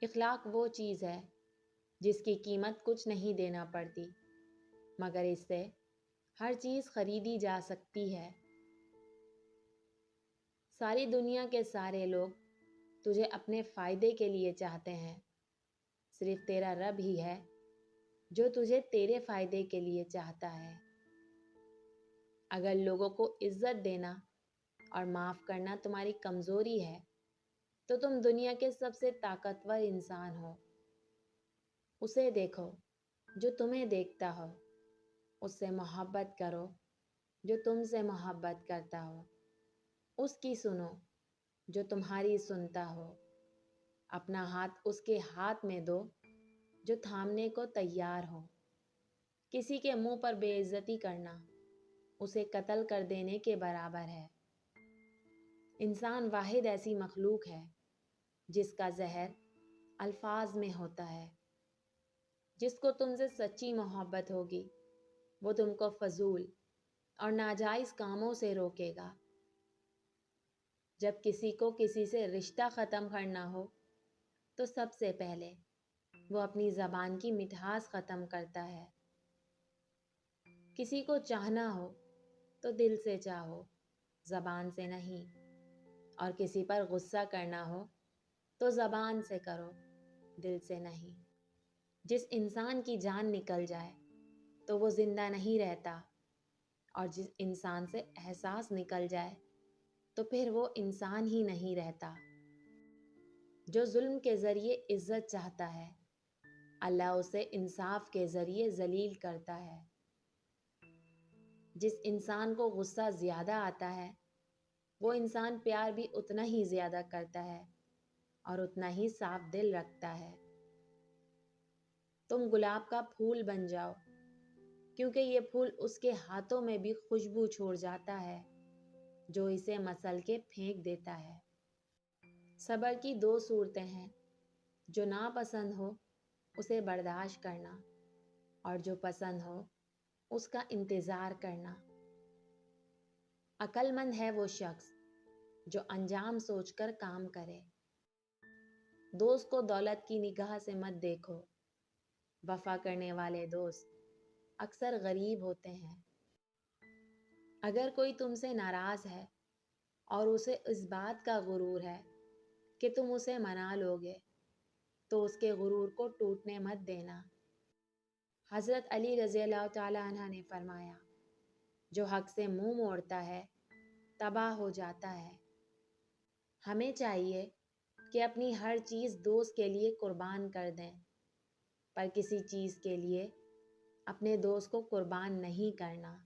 اخلاق وہ چیز ہے جس کی قیمت کچھ نہیں دینا پڑتی، مگر اس سے ہر چیز خریدی جا سکتی ہے۔ ساری دنیا کے سارے لوگ تجھے اپنے فائدے کے لیے چاہتے ہیں، صرف تیرا رب ہی ہے جو تجھے تیرے فائدے کے لیے چاہتا ہے۔ اگر لوگوں کو عزت دینا اور معاف کرنا تمہاری کمزوری ہے تو تم دنیا کے سب سے طاقتور انسان ہو۔ اسے دیکھو جو تمہیں دیکھتا ہو، اس سے محبت کرو جو تم سے محبت کرتا ہو، اس کی سنو جو تمہاری سنتا ہو، اپنا ہاتھ اس کے ہاتھ میں دو جو تھامنے کو تیار ہو۔ کسی کے منہ پر بے عزتی کرنا اسے قتل کر دینے کے برابر ہے۔ انسان واحد ایسی مخلوق ہے جس کا زہر الفاظ میں ہوتا ہے۔ جس کو تم سے سچی محبت ہوگی وہ تم کو فضول اور ناجائز کاموں سے روکے گا۔ جب کسی کو کسی سے رشتہ ختم کرنا ہو تو سب سے پہلے وہ اپنی زبان کی مٹھاس ختم کرتا ہے۔ کسی کو چاہنا ہو تو دل سے چاہو، زبان سے نہیں، اور کسی پر غصہ کرنا ہو تو زبان سے کرو، دل سے نہیں۔ جس انسان کی جان نکل جائے تو وہ زندہ نہیں رہتا، اور جس انسان سے احساس نکل جائے تو پھر وہ انسان ہی نہیں رہتا۔ جو ظلم کے ذریعے عزت چاہتا ہے، اللہ اسے انصاف کے ذریعے ذلیل کرتا ہے۔ جس انسان کو غصہ زیادہ آتا ہے وہ انسان پیار بھی اتنا ہی زیادہ کرتا ہے اور اتنا ہی صاف دل رکھتا ہے۔ تم گلاب کا پھول بن جاؤ، کیونکہ یہ پھول اس کے ہاتھوں میں بھی خوشبو چھوڑ جاتا ہے جو اسے مسل کے پھینک دیتا ہے۔ صبر کی دو صورتیں ہیں، جو ناپسند ہو اسے برداشت کرنا، اور جو پسند ہو اس کا انتظار کرنا۔ عقل مند ہے وہ شخص جو انجام سوچ کر کام کرے۔ دوست کو دولت کی نگاہ سے مت دیکھو، وفا کرنے والے دوست اکثر غریب ہوتے ہیں۔ اگر کوئی تم سے ناراض ہے اور اسے اس بات کا غرور ہے کہ تم اسے منا لوگے تو اس کے غرور کو ٹوٹنے مت دینا۔ حضرت علی رضی اللہ تعالیٰ عنہ نے فرمایا، جو حق سے منہ موڑتا ہے تباہ ہو جاتا ہے۔ ہمیں چاہیے کہ اپنی ہر چیز دوست کے لیے قربان کر دیں، پر کسی چیز کے لیے اپنے دوست کو قربان نہیں کرنا۔